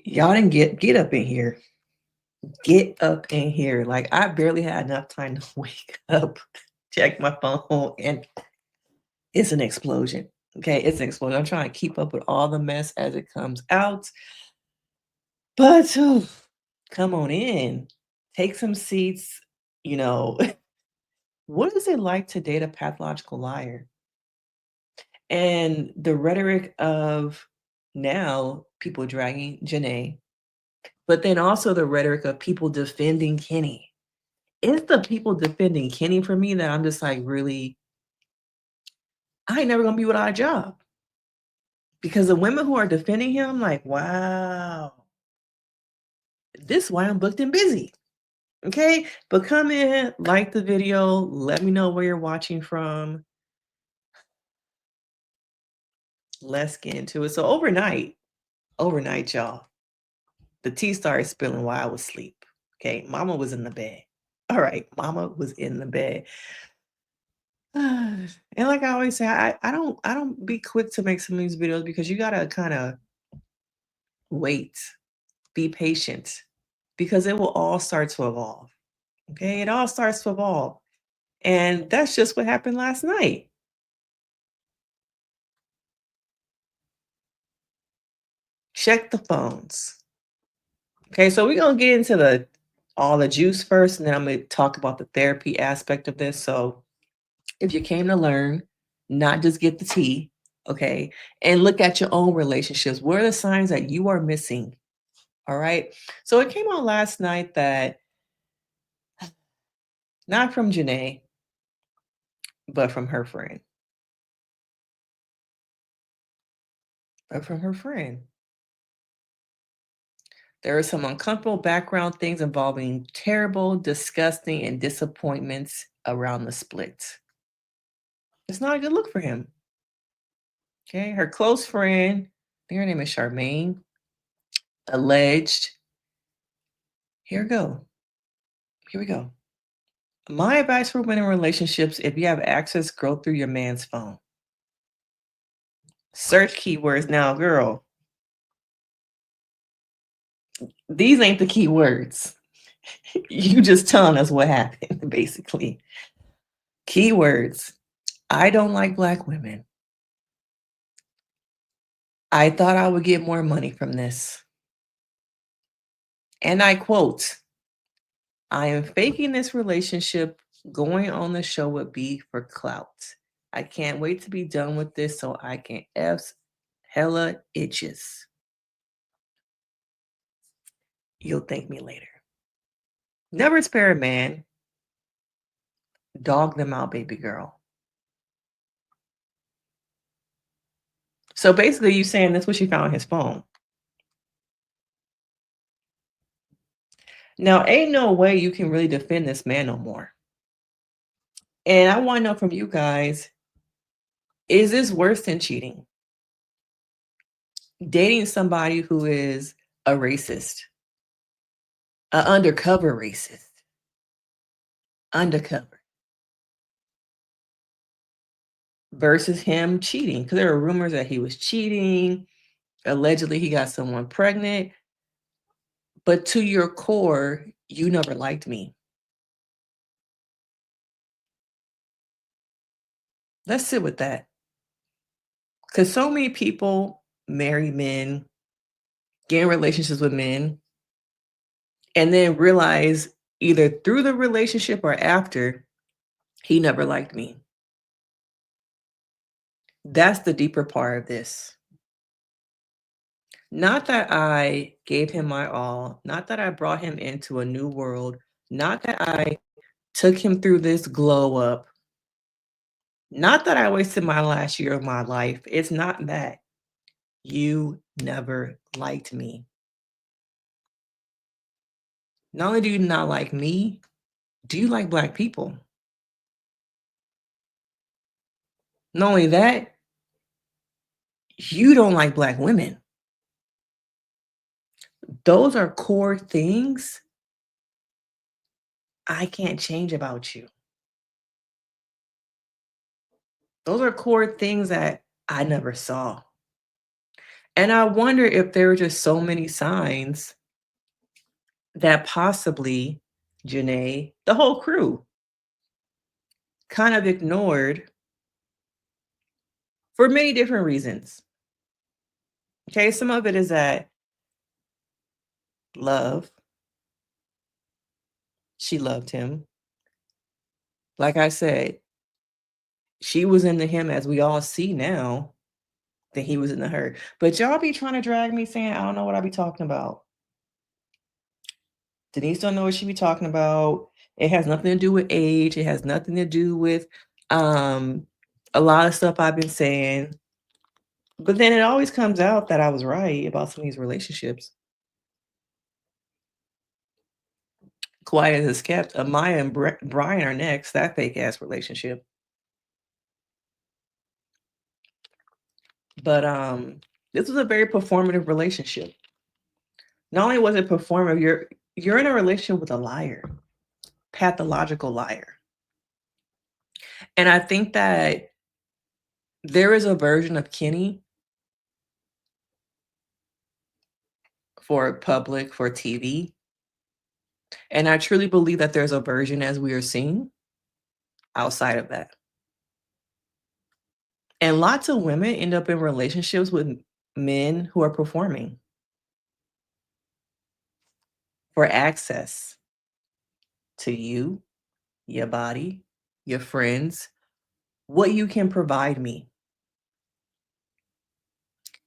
Y'all didn't get up in here. Get up in here. Like I barely had enough time to wake up, check my phone, and it's an explosion. Okay, it's an explosion. I'm trying to keep up with all the mess as it comes out. But come on in. Take some seats. You know, what is it like to date a pathological liar? And the rhetoric of now people dragging JaNa, but then also the rhetoric of people defending Kenny. It's the people defending Kenny for me that I'm just like, really, I ain't never gonna be without a job. Because the women who are defending him, I'm like, wow, this is why I'm booked and busy. Okay. But come in, like the video, let me know where you're watching from. Let's get into it. So overnight, y'all, the tea started spilling while I was asleep. Okay. Mama was in the bed. All right. Mama was in the bed. And like I always say, I don't be quick to make some of these videos because you gotta kind of wait, be patient, because it will all start to evolve. Okay, it all starts to evolve. And that's just what happened last night. Check the phones. Okay, so we're gonna get into the all the juice first, and then I'm gonna talk about the therapy aspect of this. So if you came to learn, not just get the tea, okay, and look at your own relationships. What are the signs that you are missing? All right. So it came out last night that not from JaNa, but from her friend. But from her friend. There are some uncomfortable background things involving terrible, disgusting, and disappointments around the split. It's not a good look for him. Okay. Her close friend, I think her name is Charmaine, alleged. Here we go. Here we go. My advice for women in relationships: if you have access, go through your man's phone. Search keywords now, girl. These ain't the keywords. You just telling us what happened, basically. Keywords. I don't like black women. I thought I would get more money from this. And I quote, I am faking this relationship. Going on the show would be for clout. I can't wait to be done with this so I can F's hella itches. You'll thank me later. Never spare a man. Dog them out, baby girl. So basically, you saying that's what she found on his phone. Now, ain't no way you can really defend this man no more. And I want to know from you guys, is this worse than cheating? Dating somebody who is a racist, an undercover racist, undercover, versus him cheating. Because there were rumors that he was cheating. Allegedly, he got someone pregnant. But to your core, you never liked me. Let's sit with that. Because so many people marry men, get in relationships with men, and then realize either through the relationship or after, he never liked me. That's the deeper part of this. Not that I gave him my all, not that I brought him into a new world, not that I took him through this glow up, not that I wasted my last year of my life. It's not that. You never liked me. Not only do you not like me, do you like black people? Not only that, you don't like black women. Those are core things I can't change about you. Those are core things that I never saw. And I wonder if there were just so many signs that possibly Janae, the whole crew, kind of ignored for many different reasons. Okay, some of it is that love, she loved him. Like I said, she was into him as we all see now that he was into her. But y'all be trying to drag me saying, I don't know what I be talking about. Denise don't know what she be talking about. It has nothing to do with age. It has nothing to do with um a lot of stuff I've been saying. But then it always comes out that I was right about some of these relationships. Quiet as it's kept. Amaya and Brian are next. That fake ass relationship. But this was a very performative relationship. Not only was it performative, you're in a relationship with a liar, pathological liar. And I think that there is a version of Kenny for public, for TV. And I truly believe that there's a version, as we are seeing, outside of that. And lots of women end up in relationships with men who are performing for access to you, your body, your friends, what you can provide me.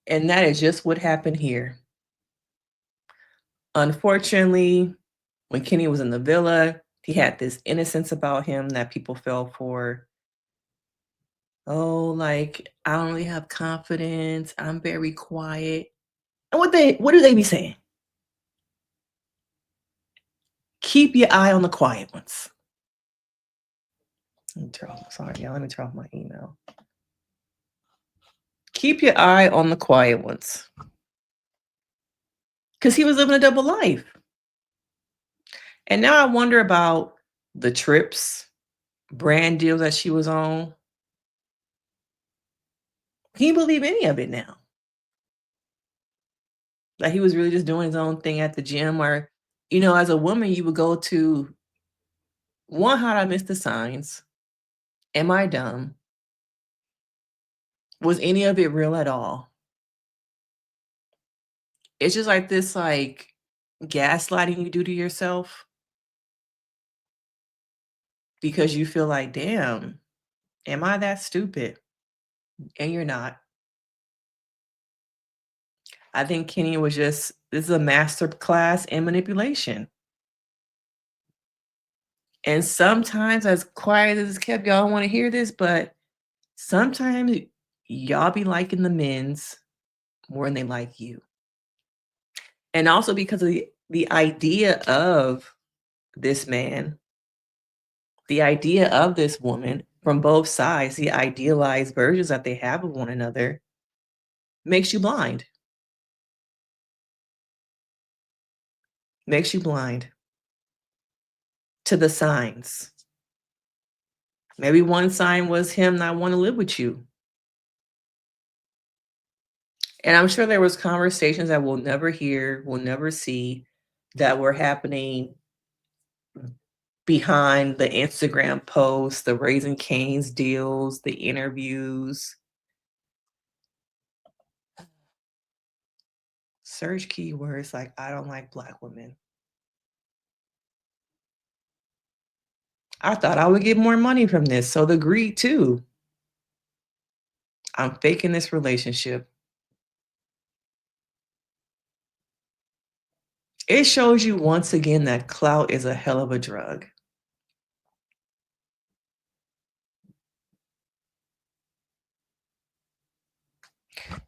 And that is just what happened here. Unfortunately, when Kenny was in the villa, he had this innocence about him that people fell for. Oh, like, I don't really have confidence. I'm very quiet. And what do they be saying? Keep your eye on the quiet ones. Sorry, y'all. Let me turn off my email. Keep your eye on the quiet ones. Because he was living a double life. And now I wonder about the trips, brand deals that she was on. Can you believe any of it now? Like he was really just doing his own thing at the gym, or, as a woman, you would go to one, how did I miss the signs? Am I dumb? Was any of it real at all? It's just like this, like, gaslighting you do to yourself because you feel like, damn, am I that stupid? And you're not. I think Kenny was this is a master class in manipulation. And sometimes, as quiet as it's kept, y'all don't want to hear this, but sometimes y'all be liking the men's more than they like you. And also because of the idea of this man, the idea of this woman from both sides, the idealized versions that they have of one another makes you blind. Makes you blind to the signs. Maybe one sign was him not want to live with you. And I'm sure there was conversations that we'll never hear, we'll never see, that were happening behind the Instagram posts, the Raising Cane's deals, the interviews. Search keywords like I don't like Black women. I thought I would get more money from this, so the greed too. I'm faking this relationship. It shows you once again that clout is a hell of a drug.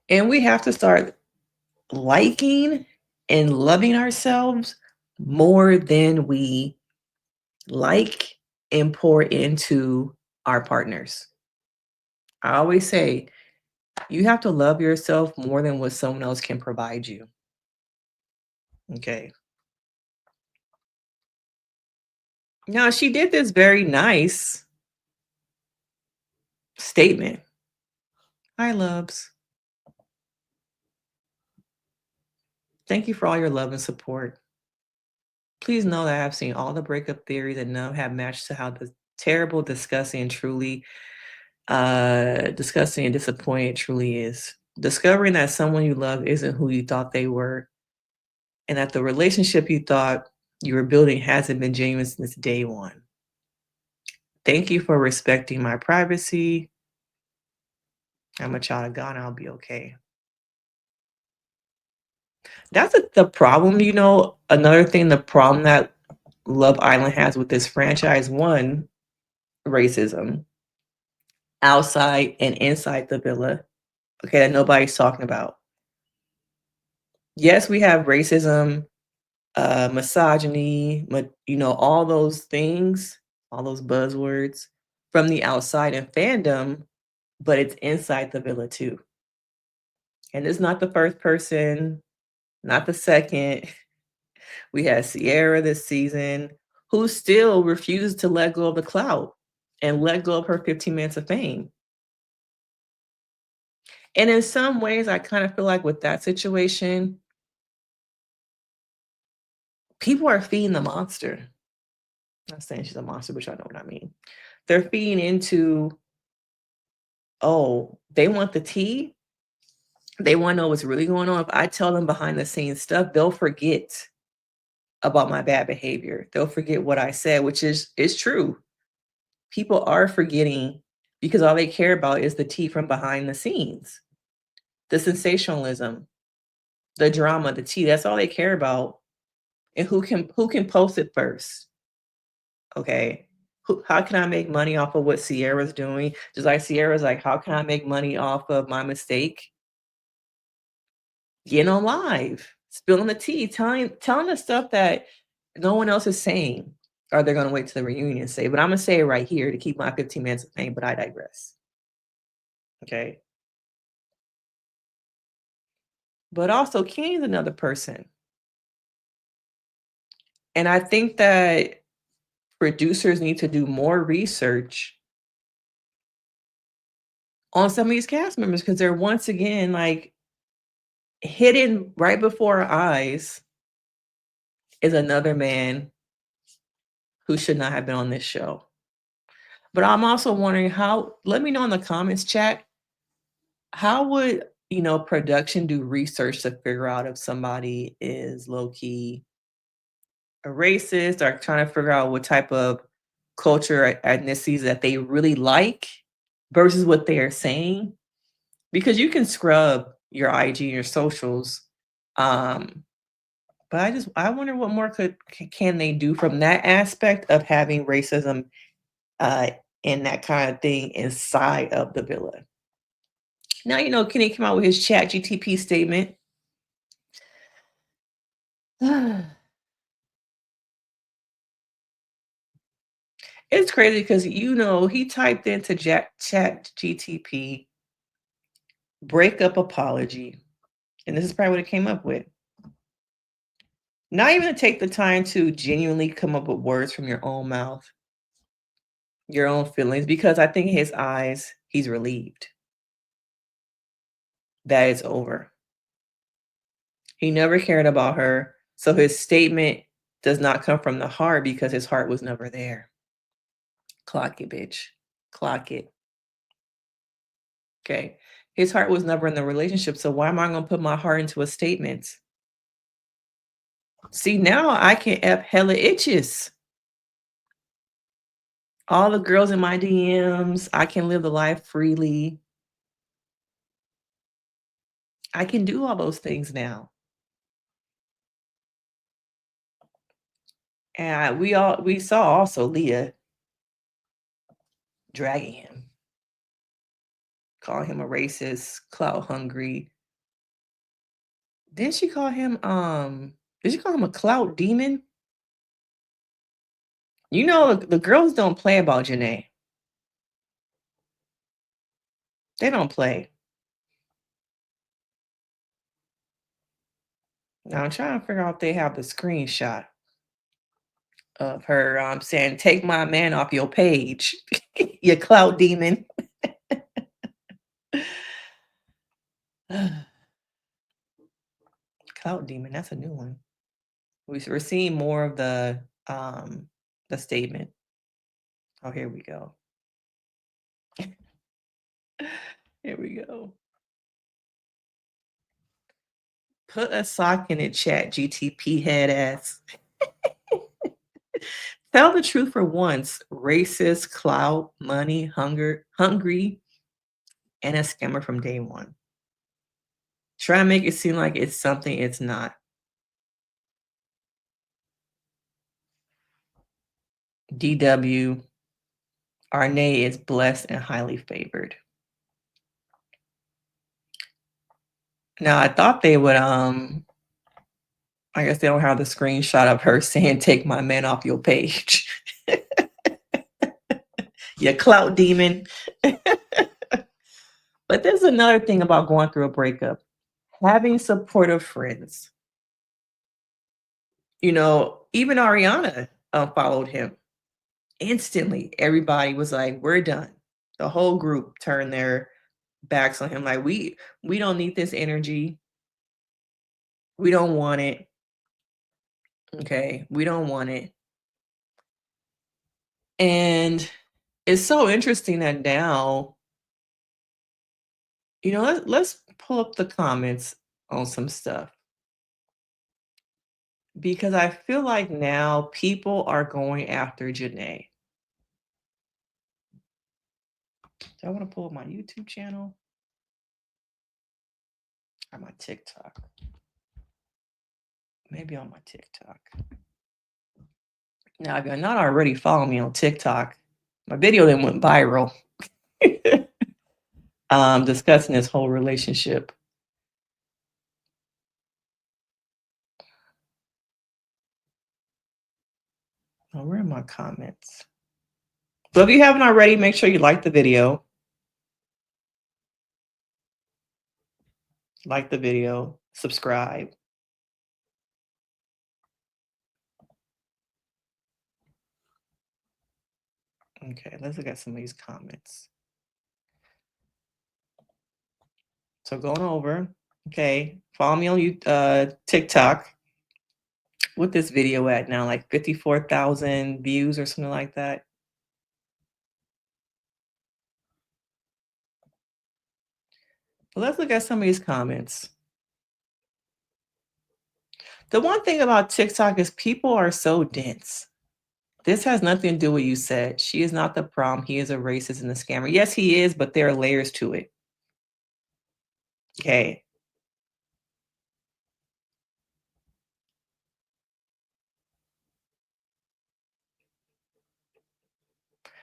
And we have to start liking and loving ourselves more than we like and pour into our partners. I always say, you have to love yourself more than what someone else can provide you. Okay. Now, she did this very nice statement. Hi, loves. Thank you for all your love and support. Please know that I've seen all the breakup theories and none have matched to how terrible, disgusting, and truly disgusting and disappointing it truly is. Discovering that someone you love isn't who you thought they were, and that the relationship you thought you were building hasn't been genuine since day one. Thank you for respecting my privacy. I'm a child of God and I'll be okay. That's the problem, another thing, the problem that Love Island has with this franchise, one, racism outside and inside the villa, okay, that nobody's talking about. Yes, we have racism, misogyny, all those things, all those buzzwords from the outside and fandom, but it's inside the villa too. And it's not the first person, not the second. We had Sierra this season, who still refuses to let go of the clout and let go of her 15 minutes of fame. And in some ways, I kind of feel like with that situation, people are feeding the monster. I'm not saying she's a monster, but y'all know what I mean. They're feeding into, oh, they want the tea. They want to know what's really going on. If I tell them behind the scenes stuff, they'll forget about my bad behavior. They'll forget what I said, which is true. People are forgetting because all they care about is the tea from behind the scenes, the sensationalism, the drama, the tea. That's all they care about. And who can post it first? Okay. How can I make money off of what Sierra's doing? Just like Sierra's like, how can I make money off of my mistake? Getting on live, spilling the tea, telling the stuff that no one else is saying, or they're gonna wait till the reunion and say, but I'm gonna say it right here to keep my 15 minutes of fame, but I digress. Okay. But also Kenny's another person. And I think that producers need to do more research on some of these cast members because they're once again like hidden right before our eyes is another man who should not have been on this show. But I'm also wondering let me know in the comments chat, how would, production do research to figure out if somebody is low key a racist or trying to figure out what type of culture or ethnicities that they really like versus what they are saying? Because you can scrub your IG and your socials. Um, but I wonder what more can they do from that aspect of having racism uh and that kind of thing inside of the villa. Now, Kenny came out with his chat GTP statement. It's crazy because he typed into chat GTP breakup apology. And this is probably what it came up with. Not even to take the time to genuinely come up with words from your own mouth, your own feelings, because I think in his eyes, he's relieved that it's over. He never cared about her. So his statement does not come from the heart because his heart was never there. Clock it, bitch. Clock it. Okay. His heart was never in the relationship. So why am I going to put my heart into a statement? See, now I can F hella itches. All the girls in my DMs, I can live the life freely. I can do all those things now. And we saw also LEAH dragging him, calling him a racist, clout hungry. Didn't she call him did she call him a clout demon? The girls don't play about JaNa. They don't play. Now I'm trying to figure out if they have the screenshot of her saying, "Take my man off your page, you clout demon." Clout demon, that's a new one. We're seeing more of the statement. Oh, here we go. Here we go. Put a sock in the chat, GTP head ass. Tell the truth for once. Racist, clout, money, hungry, and a scammer from day one. Try to make it seem like it's something it's not. DW, Arne is blessed and highly favored. Now I thought they would I guess they don't have the screenshot of her saying take my man off your page. You clout demon. But there's another thing about going through a breakup. Having supportive friends. You know, even Ariana followed him instantly. Everybody was like, "We're done." The whole group turned their backs on him. Like, we don't need this energy. We don't want it. Okay, we don't want it. And it's so interesting that now, let's pull up the comments on some stuff because I feel like now people are going after JaNa. Do I want to pull up my YouTube channel or my TikTok? Maybe on my TikTok. Now, if you're not already following me on TikTok, my video then went viral discussing this whole relationship. Oh, where are my comments? So if you haven't already, make sure you like the video. Like the video, subscribe. Okay, let's look at some of these comments. So going over, okay, follow me on TikTok. What this video at now, like 54,000 views or something like that. But let's look at some of these comments. The one thing about TikTok is people are so dense. This has nothing to do with what you said. She is not the problem. He is a racist and a scammer. Yes, he is, but there are layers to it. Okay.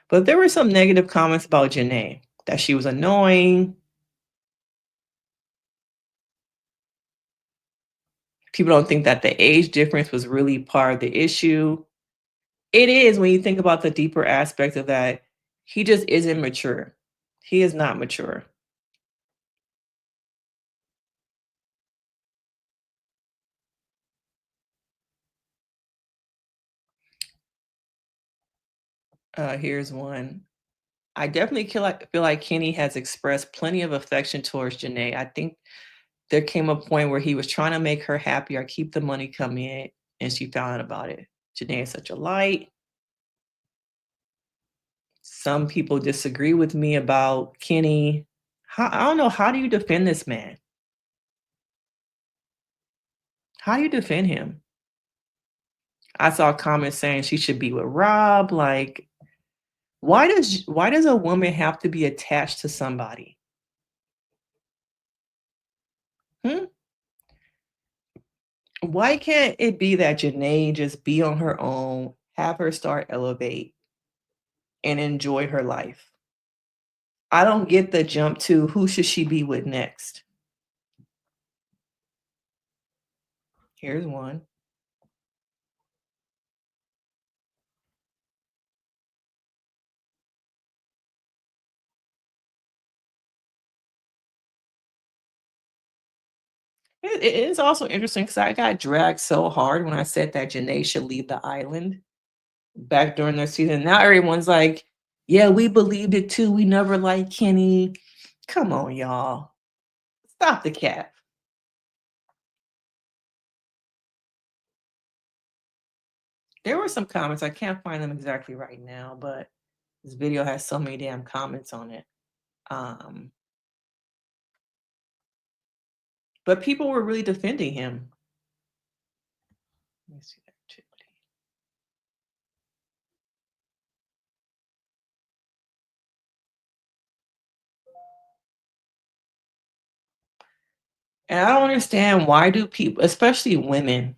But there were some negative comments about JaNa, that she was annoying. People don't think that the age difference was really part of the issue. It is when you think about the deeper aspect of that. He just isn't mature. He is not mature. Here's one. I definitely feel like Kenny has expressed plenty of affection towards JaNa. I think there came a point where he was trying to make her happy or keep the money coming in, and she found out about it. JaNa is such a light. Some people disagree with me about Kenny. I don't know. How do you defend this man? How do you defend him? I saw comments saying she should be with Rob. Like, why does a woman have to be attached to somebody? Hmm? Why can't it be that JaNa just be on her own, have her start Elevate, and enjoy her life? I don't get the jump to who should she be with next. Here's one. It is also interesting because I got dragged so hard when I said that JaNa should leave the island back during their season. Now everyone's like, yeah, we believed it too. We never liked Kenny. Come on, y'all. Stop the cap. There were some comments, I can't find them exactly right now, but this video has so many damn comments on it. Um, but people were really defending him. Let me see that activity. And I don't understand, why do people, especially women,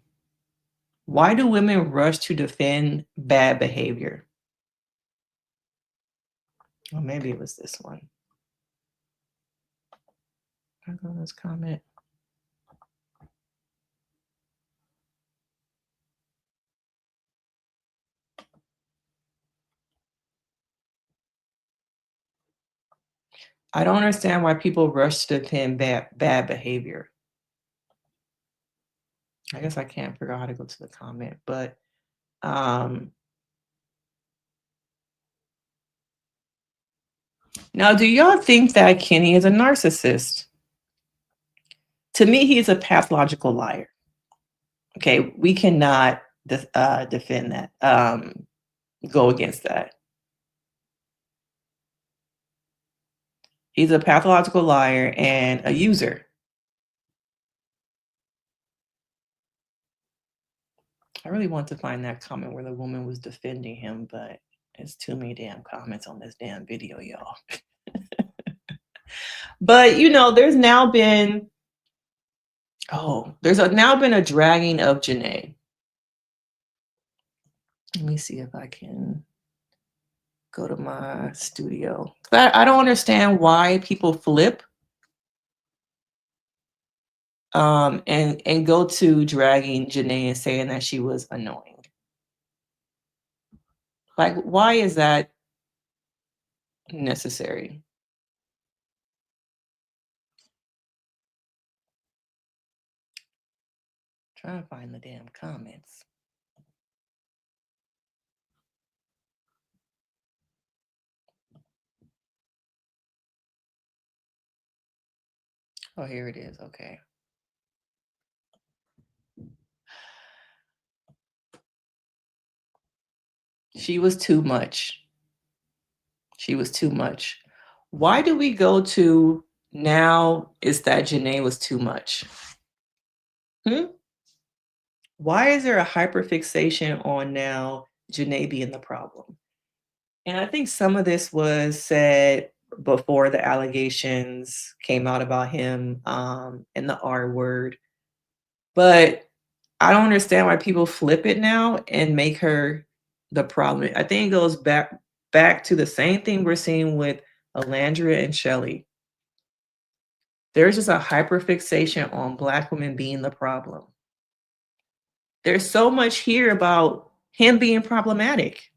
why do women rush to defend bad behavior? Or maybe it was this one. I go to this comment. I don't understand why people rush to defend bad behavior. I guess I can't figure out how to go to the comment, but now, do y'all think that Kenny is a narcissist? To me, he's a pathological liar. Okay, we cannot defend that, go against that. He's a pathological liar and a user. I really want to find that comment where the woman was defending him, but it's too many damn comments on this damn video, y'all. But there's now been now been a dragging of JaNa. Let me see if I can go to my studio. I don't understand why people flip and go to dragging JaNa and saying that she was annoying. Like, why is that necessary? Trying to find the damn comments. Oh, here it is. Okay. She was too much. She was too much. Why do we go to now is that JaNa was too much? Why is there a hyperfixation on now JaNa being the problem? And I think some of this was said before the allegations came out about him and the R word. But I don't understand why people flip it now and make her the problem. I think it goes back to the same thing we're seeing with Alandria and Shelly. There's just a hyperfixation on Black women being the problem. There's so much here about him being problematic.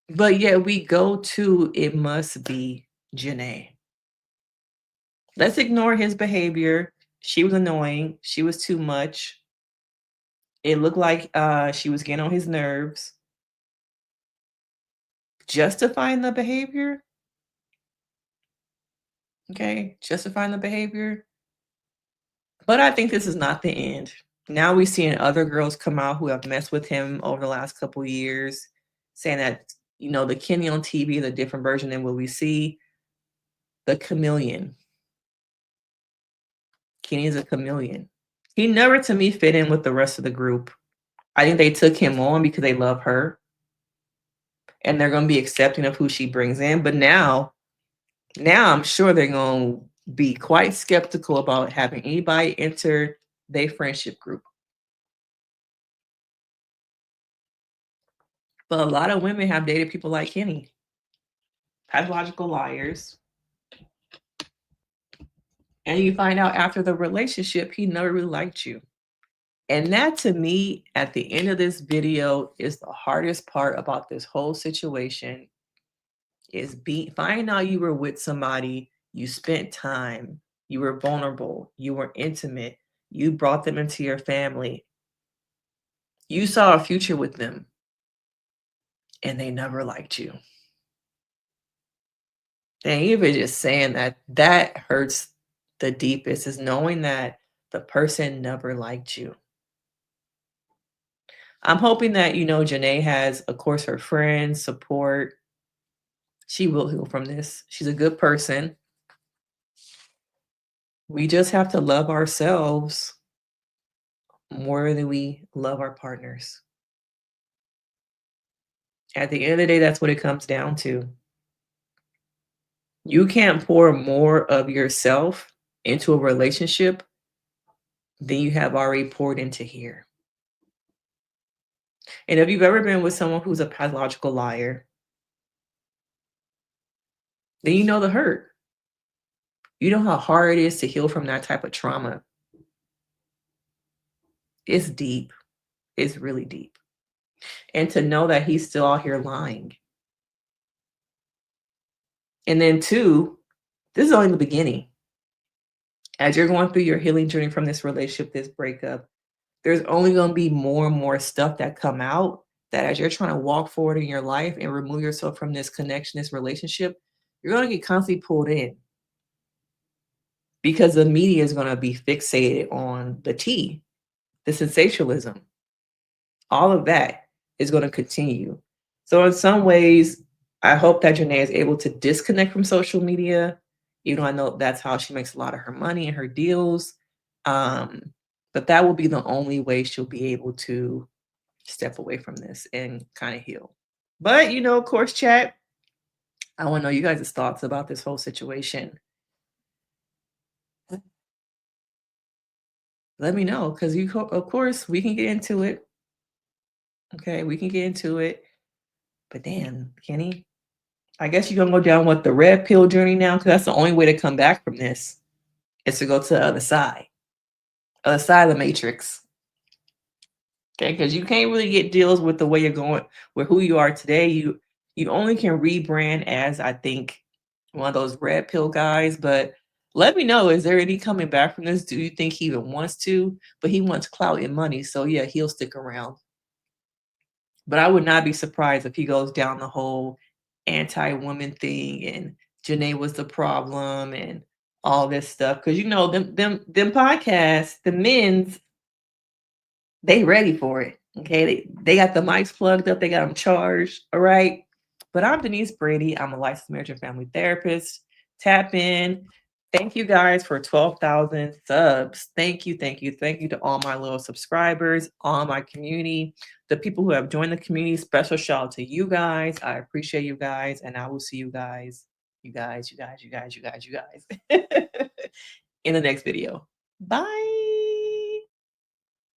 But yet we go to it must be JaNa. Let's ignore his behavior. She was annoying. She was too much. It looked like she was getting on his nerves. Justifying the behavior? Okay, justifying the behavior. But I think this is not the end. Now we're seeing other girls come out who have messed with him over the last couple of years, saying that, the Kenny on TV is a different version than what we see. The chameleon. Kenny is a chameleon. He never, to me, fit in with the rest of the group. I think they took him on because they love her and they're going to be accepting of who she brings in. But now I'm sure they're going to be quite skeptical about having anybody enter their friendship group. But a lot of women have dated people like Kenny, pathological liars. And you find out after the relationship, he never really liked you. And that, to me, at the end of this video, is the hardest part about this whole situation, is finding out you were with somebody, you spent time, you were vulnerable, you were intimate, you brought them into your family, you saw a future with them, and they never liked you. And even just saying that hurts the deepest, is knowing that the person never liked you. I'm hoping that, JaNa has, of course, her friends, support. She will heal from this. She's a good person. We just have to love ourselves more than we love our partners. At the end of the day, that's what it comes down to. You can't pour more of yourself into a relationship than you have already poured into here. And if you've ever been with someone who's a pathological liar, then you know the hurt. You know how hard it is to heal from that type of trauma. It's deep. It's really deep. And to know that he's still out here lying. And then two, this is only the beginning. As you're going through your healing journey from this relationship, this breakup, there's only going to be more and more stuff that come out that as you're trying to walk forward in your life and remove yourself from this connection, this relationship, you're going to get constantly pulled in because the media is going to be fixated on the tea, the sensationalism. All of that is going to continue. So in some ways, I hope that JaNa is able to disconnect from social media. Even though I know that's how she makes a lot of her money and her deals. But that will be the only way she'll be able to step away from this and kind of heal. But, of course, chat, I want to know you guys' thoughts about this whole situation. Let me know because of course, we can get into it. Okay, we can get into it. But damn, Kenny, I guess you're gonna go down with the red pill journey now, because that's the only way to come back from this is to go to the other side of the matrix. Okay, because you can't really get deals with the way you're going, with who you are today. You only can rebrand as, I think, one of those red pill guys. But let me know, is there any coming back from this? Do you think he even wants to? But he wants clout and money, so yeah, he'll stick around. But I would not be surprised if he goes down the whole anti-woman thing and JaNa was the problem and all this stuff. Because them podcasts, the men's, they ready for it. Okay. They got the mics plugged up, they got them charged. All right. But I'm Denise Brady. I'm a licensed marriage and family therapist. Tap in. Thank you guys for 12,000 subs. Thank you, thank you, thank you to all my little subscribers, all my community, the people who have joined the community. Special shout out to you guys. I appreciate you guys, and I will see you guys, you guys, in the next video. Bye.